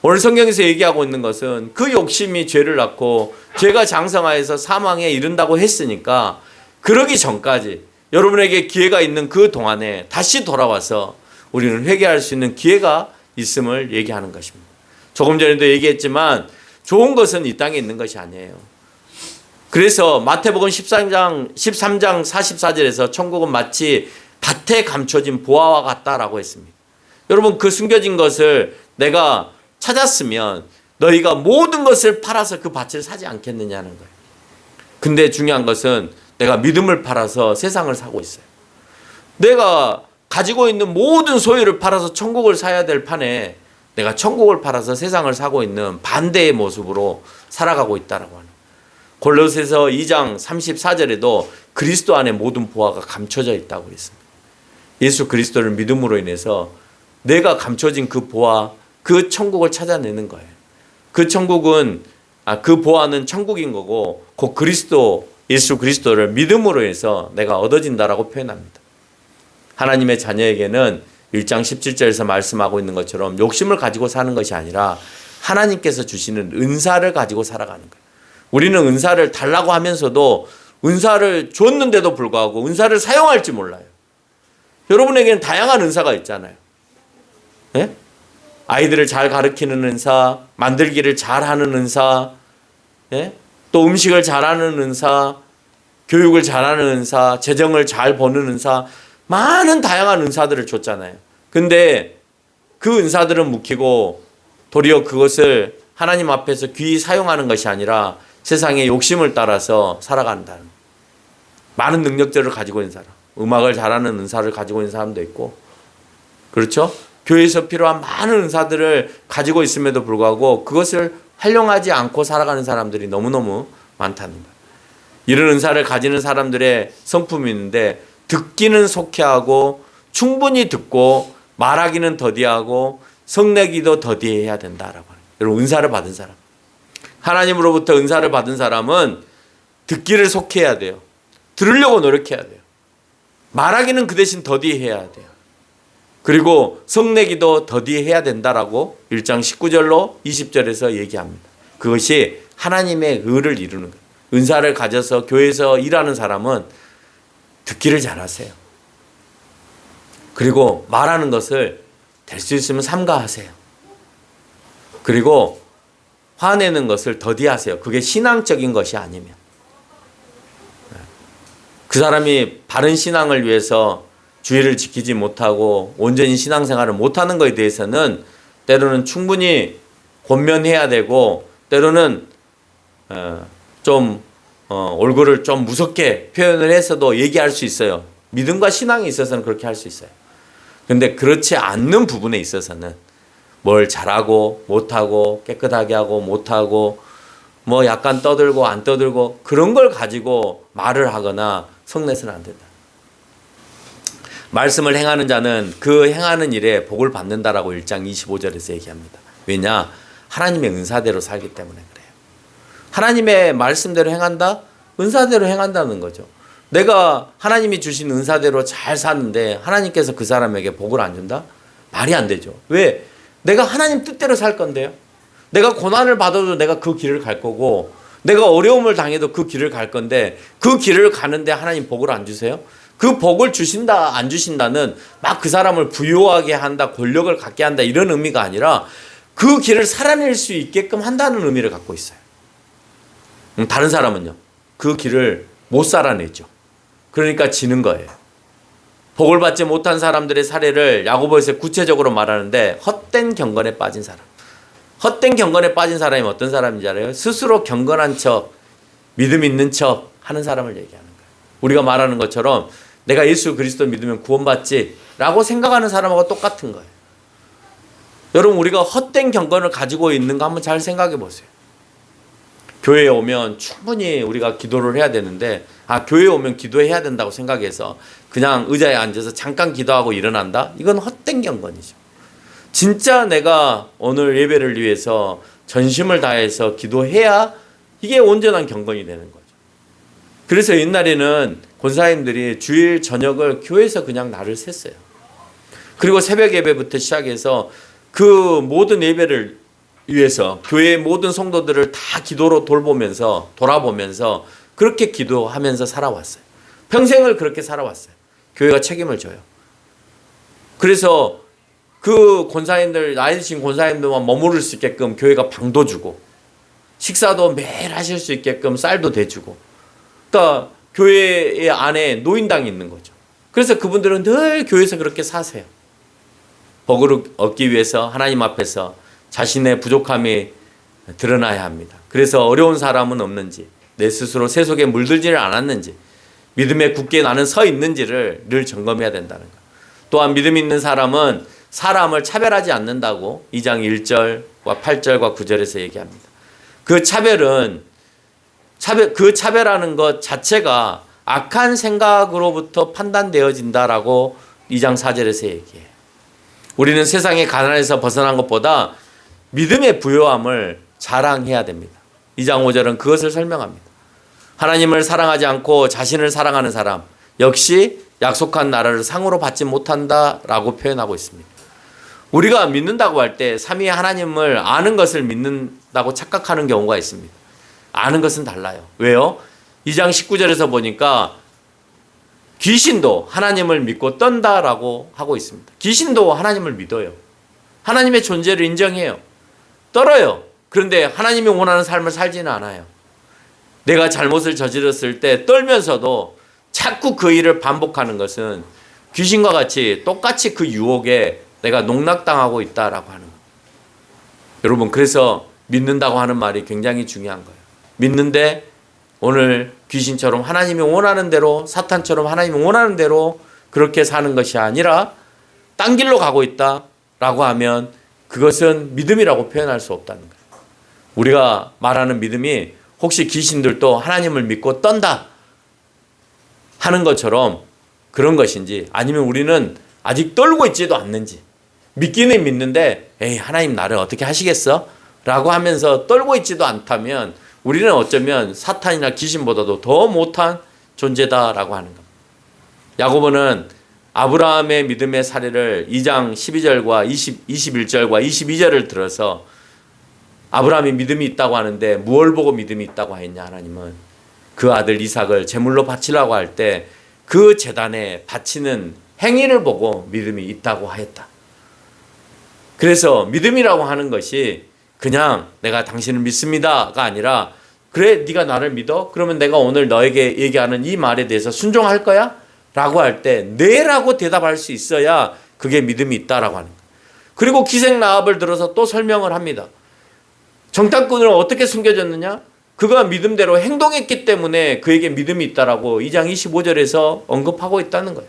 오늘 성경에서 얘기하고 있는 것은 그 욕심이 죄를 낳고 죄가 장성하여서 사망에 이른다고 했으니까, 그러기 전까지 여러분에게 기회가 있는 그 동안에 다시 돌아와서 우리는 회개할 수 있는 기회가 있음을 얘기하는 것입니다. 조금 전에도 얘기했지만 좋은 것은 이 땅에 있는 것이 아니에요. 그래서 마태복음 13장 44절에서 천국은 마치 밭에 감춰진 보화와 같다라고 했습니다. 여러분, 그 숨겨진 것을 내가 찾았으면 너희가 모든 것을 팔아서 그 밭을 사지 않겠느냐는 거예요. 근데 중요한 것은 내가 믿음을 팔아서 세상을 사고 있어요. 내가 가지고 있는 모든 소유를 팔아서 천국을 사야 될 판에 내가 천국을 팔아서 세상을 사고 있는 반대의 모습으로 살아가고 있다라고 하는. 골로새서 2장 34절에도 그리스도 안에 모든 보화가 감춰져 있다고 했습니다. 예수 그리스도를 믿음으로 인해서 내가 감춰진 그 보화, 그 천국을 찾아내는 거예요. 그 천국은, 그 보화는 천국인 거고, 그 그리스도, 예수 그리스도를 믿음으로 해서 내가 얻어진다라고 표현합니다. 하나님의 자녀에게는 1장 17절에서 말씀하고 있는 것처럼 욕심을 가지고 사는 것이 아니라 하나님께서 주시는 은사를 가지고 살아가는 거예요. 우리는 은사를 달라고 하면서도 은사를 줬는데도 불구하고 은사를 사용할지 몰라요. 여러분에게는 다양한 은사가 있잖아요. 네? 아이들을 잘 가르치는 은사, 만들기를 잘하는 은사, 네? 또 음식을 잘하는 은사, 교육을 잘하는 은사, 재정을 잘 버는 은사, 많은 다양한 은사들을 줬잖아요. 근데 그 은사들은 묵히고 도리어 그것을 하나님 앞에서 귀히 사용하는 것이 아니라 세상의 욕심을 따라서 살아간다는, 많은 능력들을 가지고 있는 사람, 음악을 잘하는 은사를 가지고 있는 사람도 있고, 그렇죠? 교회에서 필요한 많은 은사들을 가지고 있음에도 불구하고 그것을 활용하지 않고 살아가는 사람들이 너무너무 많다는 거예요. 이런 은사를 가지는 사람들의 성품이 있는데, 듣기는 속히하고 충분히 듣고 말하기는 더디하고 성내기도 더디해야 된다라고 해요. 여러분, 은사를 받은 사람, 하나님으로부터 은사를 받은 사람은 듣기를 속해야 돼요. 들으려고 노력해야 돼요. 말하기는 그 대신 더디해야 돼요. 그리고 성내기도 더디해야 된다라고 1장 19절로 20절에서 얘기합니다. 그것이 하나님의 의를 이루는 거예요. 은사를 가져서 교회에서 일하는 사람은 듣기를 잘하세요. 그리고 말하는 것을 될 수 있으면 삼가하세요. 그리고 화내는 것을 더디하세요. 그게 신앙적인 것이 아니면. 그 사람이 바른 신앙을 위해서 주의를 지키지 못하고 온전히 신앙생활을 못하는 것에 대해서는 때로는 충분히 권면해야 되고, 때로는 얼굴을 좀 무섭게 표현을 해서도 얘기할 수 있어요. 믿음과 신앙에 있어서는 그렇게 할 수 있어요. 근데 그렇지 않는 부분에 있어서는 뭘 잘하고 못하고 깨끗하게 하고 못하고 뭐 약간 떠들고 안 떠들고 그런 걸 가지고 말을 하거나 성내서는 안 된다. 말씀을 행하는 자는 그 행하는 일에 복을 받는다라고 1장 25절에서 얘기합니다. 왜냐? 하나님의 은사대로 살기 때문에 그래요. 하나님의 말씀대로 행한다? 은사대로 행한다는 거죠. 내가 하나님이 주신 은사대로 잘 사는데 하나님께서 그 사람에게 복을 안 준다? 말이 안 되죠. 왜? 내가 하나님 뜻대로 살 건데요. 내가 고난을 받아도 내가 그 길을 갈 거고, 내가 어려움을 당해도 그 길을 갈 건데, 그 길을 가는데 하나님 복을 안 주세요? 그 복을 주신다 안 주신다는 막 그 사람을 부유하게 한다, 권력을 갖게 한다 이런 의미가 아니라 그 길을 살아낼 수 있게끔 한다는 의미를 갖고 있어요. 다른 사람은요, 그 길을 못 살아내죠. 그러니까 지는 거예요. 복을 받지 못한 사람들의 사례를 야고보에서 구체적으로 말하는데, 헛된 경건에 빠진 사람. 헛된 경건에 빠진 사람이 어떤 사람인지 알아요? 스스로 경건한 척, 믿음 있는 척 하는 사람을 얘기하는 거예요. 우리가 말하는 것처럼 내가 예수 그리스도 믿으면 구원받지 라고 생각하는 사람하고 똑같은 거예요. 여러분, 우리가 헛된 경건을 가지고 있는 거 한번 잘 생각해 보세요. 교회에 오면 충분히 우리가 기도를 해야 되는데, 교회에 오면 기도해야 된다고 생각해서 그냥 의자에 앉아서 잠깐 기도하고 일어난다? 이건 헛된 경건이죠. 진짜 내가 오늘 예배를 위해서 전심을 다해서 기도해야 이게 온전한 경건이 되는 거죠. 그래서 옛날에는 권사님들이 주일 저녁을 교회에서 그냥 날을 샜어요. 그리고 새벽 예배부터 시작해서 그 모든 예배를 위해서 교회의 모든 성도들을 다 기도로 돌아보면서 그렇게 기도하면서 살아왔어요. 평생을 그렇게 살아왔어요. 교회가 책임을 져요. 그래서 그 권사님들, 나이 드신 권사님들만 머무를 수 있게끔 교회가 방도 주고, 식사도 매일 하실 수 있게끔 쌀도 대주고, 그러니까 교회 안에 노인당이 있는 거죠. 그래서 그분들은 늘 교회에서 그렇게 사세요. 복을 얻기 위해서 하나님 앞에서 자신의 부족함이 드러나야 합니다. 그래서 어려운 사람은 없는지, 내 스스로 세속에 물들지를 않았는지, 믿음에 굳게 나는 서 있는지를 늘 점검해야 된다는 것. 또한 믿음 있는 사람은 사람을 차별하지 않는다고 2장 1절과 8절과 9절에서 얘기합니다. 그 차별하는 것 자체가 악한 생각으로부터 판단되어진다라고 2장 4절에서 얘기해요. 우리는 세상의 가난에서 벗어난 것보다 믿음의 부요함을 자랑해야 됩니다. 2장 5절은 그것을 설명합니다. 하나님을 사랑하지 않고 자신을 사랑하는 사람 역시 약속한 나라를 상으로 받지 못한다라고 표현하고 있습니다. 우리가 믿는다고 할 때 삼위의 하나님을 아는 것을 믿는다고 착각하는 경우가 있습니다. 아는 것은 달라요. 왜요? 2장 19절에서 보니까 귀신도 하나님을 믿고 떤다라고 하고 있습니다. 귀신도 하나님을 믿어요. 하나님의 존재를 인정해요. 떨어요. 그런데 하나님이 원하는 삶을 살지는 않아요. 내가 잘못을 저질렀을 때 떨면서도 자꾸 그 일을 반복하는 것은 귀신과 같이 똑같이 그 유혹에 내가 농락당하고 있다라고 하는 거예요. 여러분, 그래서 믿는다고 하는 말이 굉장히 중요한 거예요. 믿는데 오늘 귀신처럼 하나님이 원하는 대로, 사탄처럼 하나님이 원하는 대로 그렇게 사는 것이 아니라 딴 길로 가고 있다라고 하면 그것은 믿음이라고 표현할 수 없다는 거예요. 우리가 말하는 믿음이 혹시 귀신들도 하나님을 믿고 떤다 하는 것처럼 그런 것인지, 아니면 우리는 아직 떨고 있지도 않는지, 믿기는 믿는데 에이 하나님 나를 어떻게 하시겠어? 라고 하면서 떨고 있지도 않다면 우리는 어쩌면 사탄이나 귀신보다도 더 못한 존재다라고 하는 겁니다. 야고보는 아브라함의 믿음의 사례를 2장 12절과 21절과 22절을 들어서 아브라함이 믿음이 있다고 하는데 무엇을 보고 믿음이 있다고 했냐? 하나님은 그 아들 이삭을 제물로 바치려고 할 때 그 제단에 바치는 행위를 보고 믿음이 있다고 하였다. 그래서 믿음이라고 하는 것이 그냥 내가 당신을 믿습니다가 아니라, 그래 네가 나를 믿어? 그러면 내가 오늘 너에게 얘기하는 이 말에 대해서 순종할 거야? 라고 할 때 네라고 대답할 수 있어야 그게 믿음이 있다라고 하는 거예요. 그리고 기생 라합을 들어서 또 설명을 합니다. 정탐꾼을 어떻게 숨겨졌느냐? 그가 믿음대로 행동했기 때문에 그에게 믿음이 있다라고 2장 25절에서 언급하고 있다는 거예요.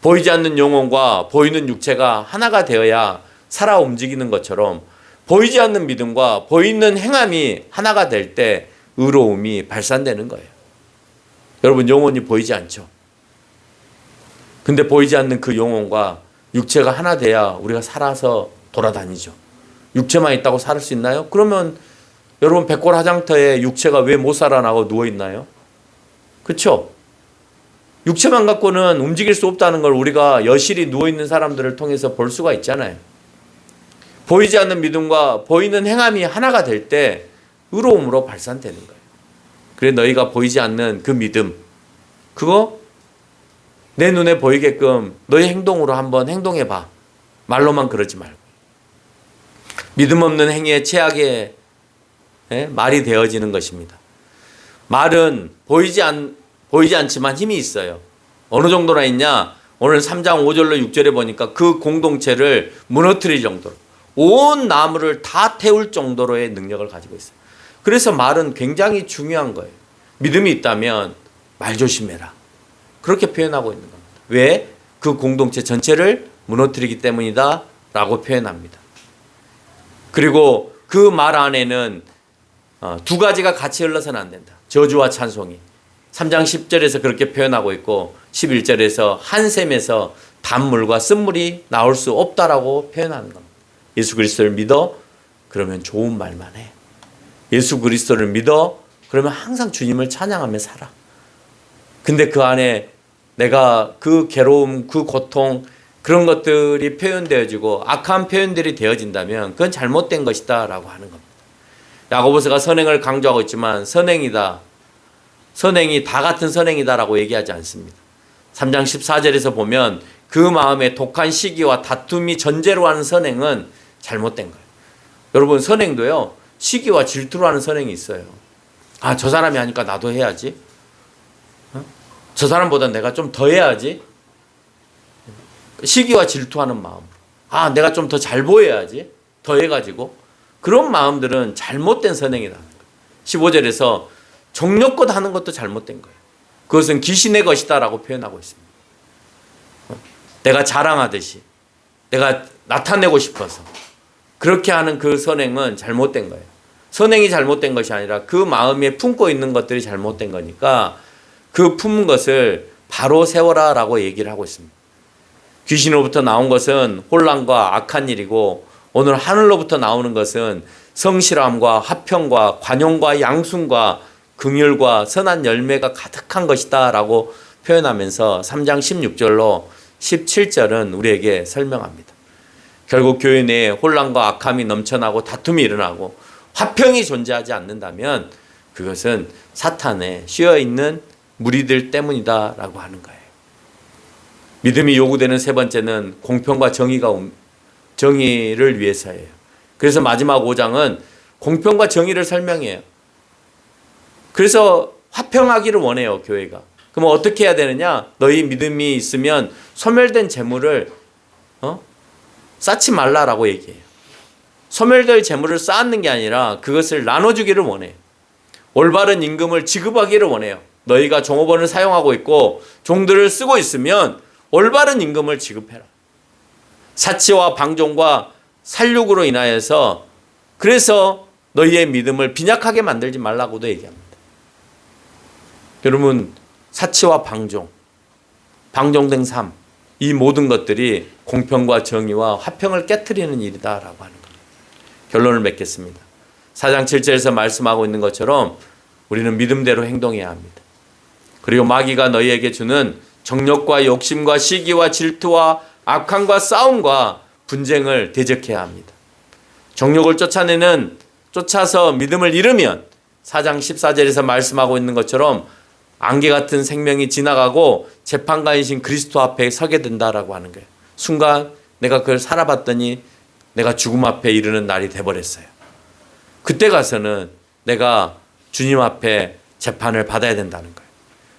보이지 않는 영혼과 보이는 육체가 하나가 되어야 살아 움직이는 것처럼 보이지 않는 믿음과 보이는 행함이 하나가 될 때 의로움이 발산되는 거예요. 여러분, 영혼이 보이지 않죠? 근데 보이지 않는 그 영혼과 육체가 하나 돼야 우리가 살아서 돌아다니죠. 육체만 있다고 살 수 있나요? 그러면 여러분, 백골화장터에 육체가 왜 못 살아나고 누워있나요? 그렇죠? 육체만 갖고는 움직일 수 없다는 걸 우리가 여실히 누워있는 사람들을 통해서 볼 수가 있잖아요. 보이지 않는 믿음과 보이는 행함이 하나가 될 때 의로움으로 발산되는 거예요. 그래 너희가 보이지 않는 그 믿음, 그거 내 눈에 보이게끔 너희 행동으로 한번 행동해봐. 말로만 그러지 말고. 믿음 없는 행위에 최악의 말이 되어지는 것입니다. 말은 보이지 않지만 힘이 있어요. 어느 정도나 있냐? 오늘 3장 5절로 6절에 보니까 그 공동체를 무너뜨릴 정도로, 온 나무를 다 태울 정도로의 능력을 가지고 있어요. 그래서 말은 굉장히 중요한 거예요. 믿음이 있다면 말 조심해라. 그렇게 표현하고 있는 겁니다. 왜? 그 공동체 전체를 무너뜨리기 때문이다 라고 표현합니다. 그리고 그 말 안에는 두 가지가 같이 흘러서는 안 된다. 저주와 찬송이. 3장 10절에서 그렇게 표현하고 있고 11절에서 한 샘에서 단물과 쓴물이 나올 수 없다라고 표현하는 겁니다. 예수 그리스도를 믿어? 그러면 좋은 말만 해. 예수 그리스도를 믿어? 그러면 항상 주님을 찬양하며 살아. 근데 그 안에 내가 그 괴로움, 그 고통, 그런 것들이 표현되어지고 악한 표현들이 되어진다면 그건 잘못된 것이다 라고 하는 겁니다. 야고보서가 선행을 강조하고 있지만 선행이다. 선행이 다 같은 선행이다라고 얘기하지 않습니다. 3장 14절에서 보면 그 마음에 독한 시기와 다툼이 전제로 하는 선행은 잘못된 거예요. 여러분 선행도요. 시기와 질투로 하는 선행이 있어요. 아, 저 사람이 하니까 나도 해야지. 저 사람보다 내가 좀 더 해야지. 시기와 질투하는 마음. 아, 내가 좀 더 잘 보여야지. 더 해가지고. 그런 마음들은 잘못된 선행이라는 거예요. 15절에서 정력껏 하는 것도 잘못된 거예요. 그것은 귀신의 것이다라고 표현하고 있습니다. 내가 자랑하듯이. 내가 나타내고 싶어서. 그렇게 하는 그 선행은 잘못된 거예요. 선행이 잘못된 것이 아니라 그 마음에 품고 있는 것들이 잘못된 거니까 그 품은 것을 바로 세워라 라고 얘기를 하고 있습니다. 귀신으로부터 나온 것은 혼란과 악한 일이고 오늘 하늘로부터 나오는 것은 성실함과 화평과 관용과 양순과 긍휼과 선한 열매가 가득한 것이다 라고 표현하면서 3장 16절로 17절은 우리에게 설명합니다. 결국 교회 내에 혼란과 악함이 넘쳐나고 다툼이 일어나고 화평이 존재하지 않는다면 그것은 사탄에 씌어있는 무리들 때문이다 라고 하는 거예요. 믿음이 요구되는 세 번째는 공평과 정의를 위해서예요. 그래서 마지막 5장은 공평과 정의를 설명해요. 그래서 화평하기를 원해요, 교회가. 그럼 어떻게 해야 되느냐? 너희 믿음이 있으면 소멸된 재물을 쌓지 말라라고 얘기해요. 소멸될 재물을 쌓는 게 아니라 그것을 나눠주기를 원해요. 올바른 임금을 지급하기를 원해요. 너희가 종업원을 사용하고 있고 종들을 쓰고 있으면 올바른 임금을 지급해라. 사치와 방종과 살육으로 인하여서 그래서 너희의 믿음을 빈약하게 만들지 말라고도 얘기합니다. 여러분 사치와 방종된 삶, 이 모든 것들이 공평과 정의와 화평을 깨트리는 일이다라고 하는 겁니다. 결론을 맺겠습니다. 4장 7절에서 말씀하고 있는 것처럼 우리는 믿음대로 행동해야 합니다. 그리고 마귀가 너희에게 주는 정욕과 욕심과 시기와 질투와 악함과 싸움과 분쟁을 대적해야 합니다. 정욕을 쫓아서 믿음을 잃으면 4장 14절에서 말씀하고 있는 것처럼 안개 같은 생명이 지나가고 재판관이신 그리스도 앞에 서게 된다라고 하는 거예요. 순간 내가 그걸 살아봤더니 내가 죽음 앞에 이르는 날이 돼버렸어요. 그때 가서는 내가 주님 앞에 재판을 받아야 된다는 거예요.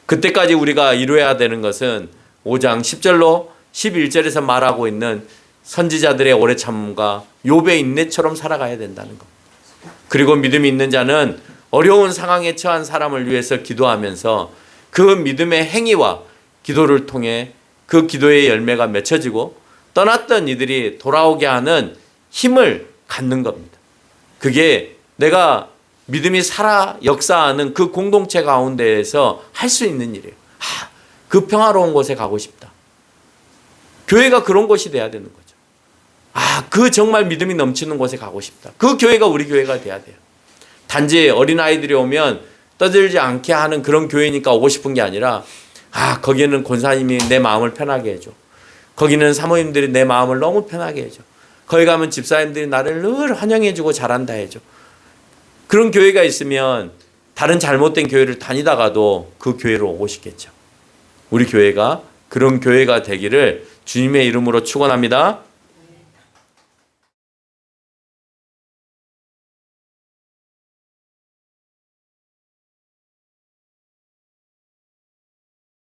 그때까지 우리가 이루어야 되는 것은 5장 10절로 11절에서 말하고 있는 선지자들의 오래 참음과 욥의 인내처럼 살아가야 된다는 것. 그리고 믿음이 있는 자는 어려운 상황에 처한 사람을 위해서 기도하면서 그 믿음의 행위와 기도를 통해 그 기도의 열매가 맺혀지고 떠났던 이들이 돌아오게 하는 힘을 갖는 겁니다. 그게 내가 믿음이 살아 역사하는 그 공동체 가운데에서 할 수 있는 일이에요. 그 평화로운 곳에 가고 싶다. 교회가 그런 곳이 돼야 되는 거죠. 그 정말 믿음이 넘치는 곳에 가고 싶다. 그 교회가 우리 교회가 돼야 돼요. 단지 어린아이들이 오면 떠들지 않게 하는 그런 교회니까 오고 싶은 게 아니라 거기는 권사님이 내 마음을 편하게 해줘. 거기는 사모님들이 내 마음을 너무 편하게 해줘. 거기 가면 집사님들이 나를 늘 환영해주고 잘한다 해줘. 그런 교회가 있으면 다른 잘못된 교회를 다니다가도 그 교회로 오고 싶겠죠. 우리 교회가 그런 교회가 되기를 주님의 이름으로 축원합니다.